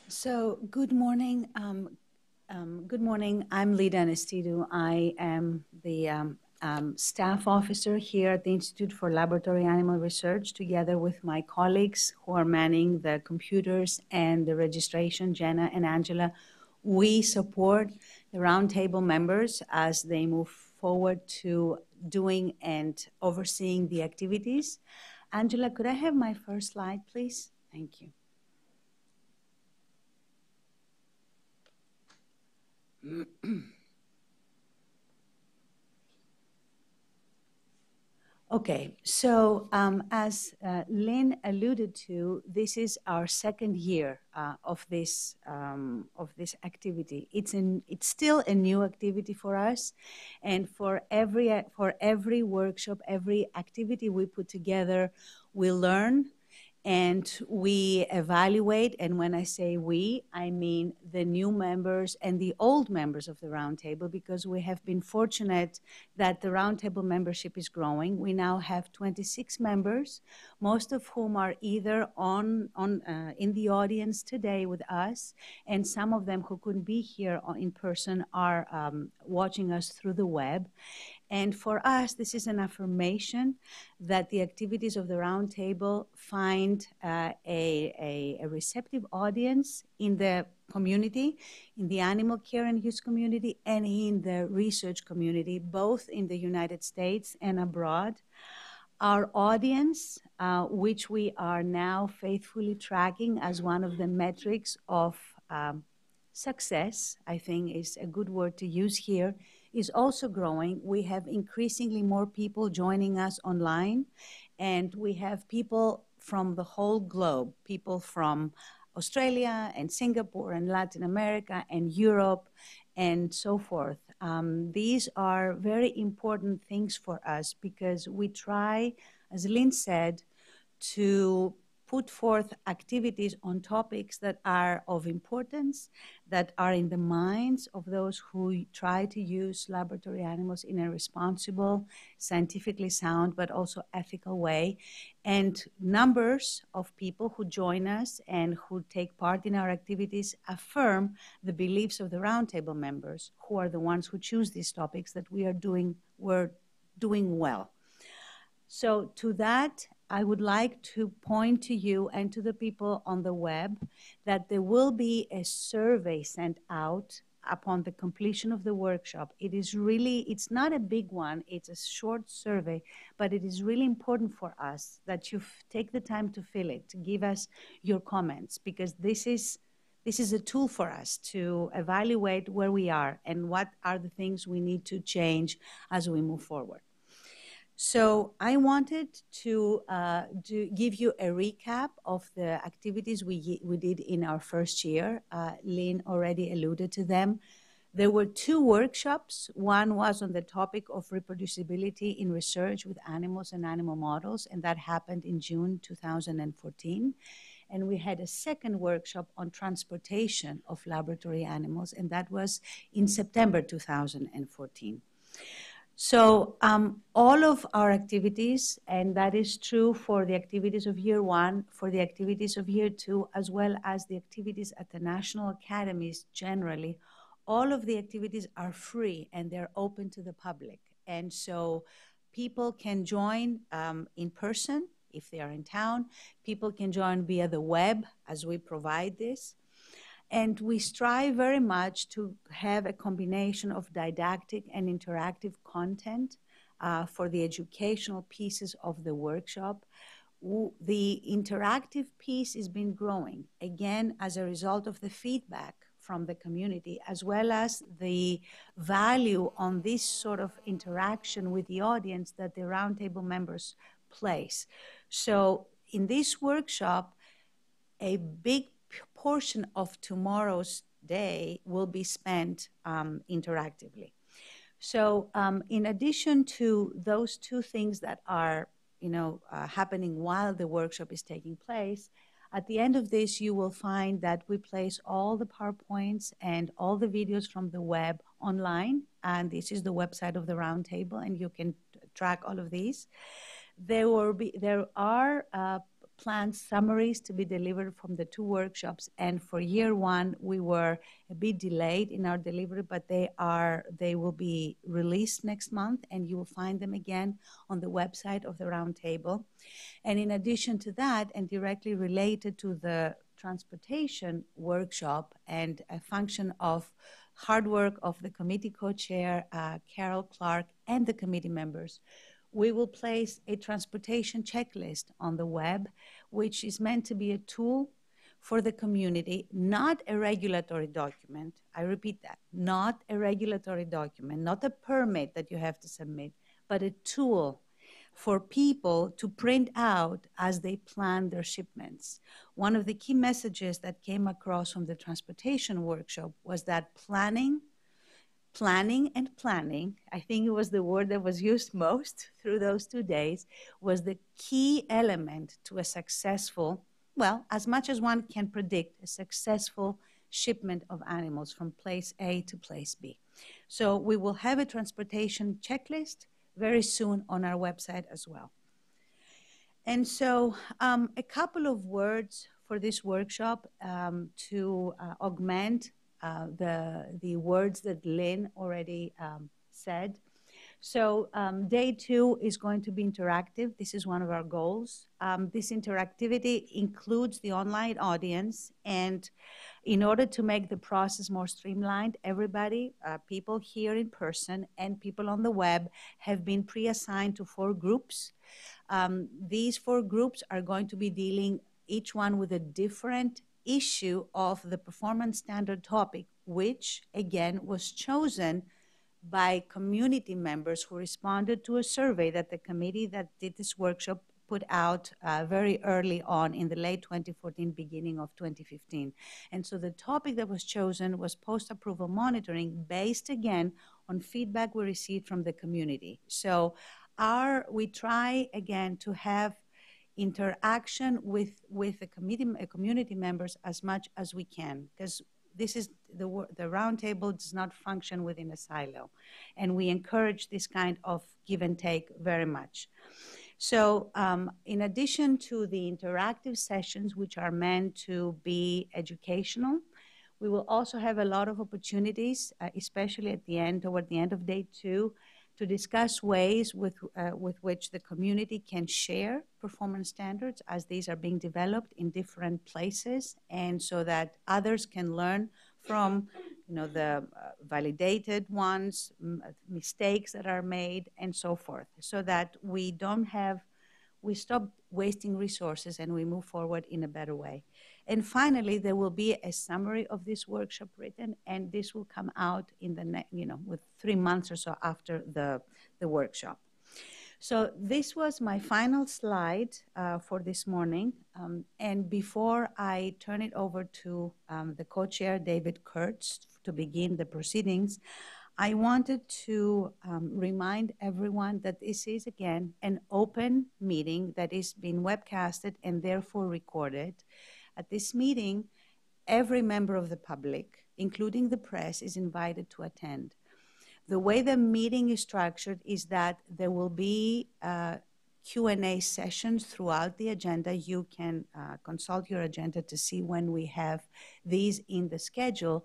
So, good morning. Good morning. I'm Lida Anestidou. I am the staff officer here at the Institute for Laboratory Animal Research, together with my colleagues who are manning the computers and the registration, Jenna and Angela. We support the roundtable members as they move forward to doing and overseeing the activities. Angela, could I have my first slide, please? Thank you. Okay, so as Lynn alluded to, this is our second year of this activity. It's still a new activity for us, and for every workshop, every activity we put together, we learn and we evaluate. And when I say we, I mean the new members and the old members of the Roundtable, because we have been fortunate that the Roundtable membership is growing. We now have 26 members, most of whom are either in the audience today with us, and some of them who couldn't be here in person are watching us through the web. And for us, this is an affirmation that the activities of the Roundtable find a receptive audience in the community, in the animal care and use community, and in the research community, both in the United States and abroad. Our audience, which we are now faithfully tracking as one of the metrics of success, I think is a good word to use here, is also growing. We have increasingly more people joining us online, and we have people from the whole globe, people from Australia and Singapore and Latin America and Europe and so forth. These are very important things for us because we try, as Lynn said, to put forth activities on topics that are of importance, that are in the minds of those who try to use laboratory animals in a responsible, scientifically sound, but also ethical way. And numbers of people who join us and who take part in our activities affirm the beliefs of the Roundtable members, who are the ones who choose these topics, that we're doing well. So to that, I would like to point to you and to the people on the web that there will be a survey sent out upon the completion of the workshop. It's not a big one, it's a short survey, but it is really important for us that you take the time to fill it, to give us your comments, because this is a tool for us to evaluate where we are and what are the things we need to change as we move forward. So I wanted to give you a recap of the activities we did in our first year. Lynn already alluded to them. There were 2 workshops. One was on the topic of reproducibility in research with animals and animal models, and that happened in June 2014. And we had a second workshop on transportation of laboratory animals, and that was in September 2014. So all of our activities, and that is true for the activities of year 1, for the activities of year 2, as well as the activities at the national academies generally, all of the activities are free and they're open to the public. And so people can join in person if they are in town. People can join via the web as we provide this. And we strive very much to have a combination of didactic and interactive content for the educational pieces of the workshop. The interactive piece has been growing, again, as a result of the feedback from the community, as well as the value on this sort of interaction with the audience that the Roundtable members place. So in this workshop, a big portion of tomorrow's day will be spent interactively. So in addition to those 2 things that are happening while the workshop is taking place, at the end of this, you will find that we place all the PowerPoints and all the videos from the web online, and this is the website of the Roundtable, and you can track all of these. There are planned summaries to be delivered from the 2 workshops, and for year 1, we were a bit delayed in our delivery, but they will be released next month, and you will find them again on the website of the Roundtable. And in addition to that, and directly related to the transportation workshop and a function of hard work of the committee co-chair, Carol Clark, and the committee members, we will place a transportation checklist on the web, which is meant to be a tool for the community, not a regulatory document. I repeat that, not a regulatory document, not a permit that you have to submit, but a tool for people to print out as they plan their shipments. One of the key messages that came across from the transportation workshop was that planning, I think it was the word that was used most through those 2 days, was the key element to a successful, well, as much as one can predict, a successful shipment of animals from place A to place B. So we will have a transportation checklist very soon on our website as well. And so a couple of words for this workshop to augment the words that Lynn already said. So day 2 is going to be interactive. This is one of our goals. This interactivity includes the online audience, and in order to make the process more streamlined, everybody, people here in person and people on the web, have been pre-assigned to 4 groups. These 4 groups are going to be dealing each one with a different issue of the performance standard topic, which again was chosen by community members who responded to a survey that the committee that did this workshop put out very early on in the late 2014, beginning of 2015. And so the topic that was chosen was post-approval monitoring, based again on feedback we received from the community. So we try again to have interaction with the community members as much as we can, because this is the Roundtable does not function within a silo, and we encourage this kind of give and take very much. So in addition to the interactive sessions, which are meant to be educational, we will also have a lot of opportunities, especially at the end, toward the end of day 2, to discuss ways with which the community can share performance standards as these are being developed in different places, and so that others can learn from the validated ones, mistakes that are made, and so forth, so that we stop wasting resources and we move forward in a better way. And finally, there will be a summary of this workshop written, and this will come out in the next, with 3 months or so after the workshop. So this was my final slide for this morning. And before I turn it over to the co-chair, David Kurtz, to begin the proceedings, I wanted to remind everyone that this is, again, an open meeting that is being webcasted and therefore recorded. At this meeting, every member of the public, including the press, is invited to attend. The way the meeting is structured is that there will be Q&A sessions throughout the agenda. You can consult your agenda to see when we have these in the schedule,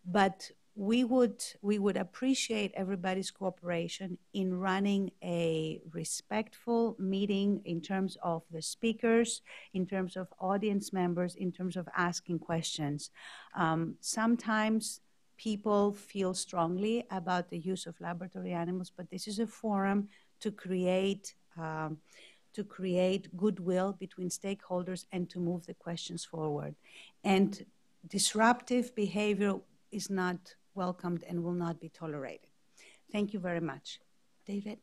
but we would appreciate everybody's cooperation in running a respectful meeting in terms of the speakers, in terms of audience members, in terms of asking questions. Sometimes people feel strongly about the use of laboratory animals, but this is a forum to create goodwill between stakeholders and to move the questions forward. And disruptive behavior is not welcomed and will not be tolerated. Thank you very much. David?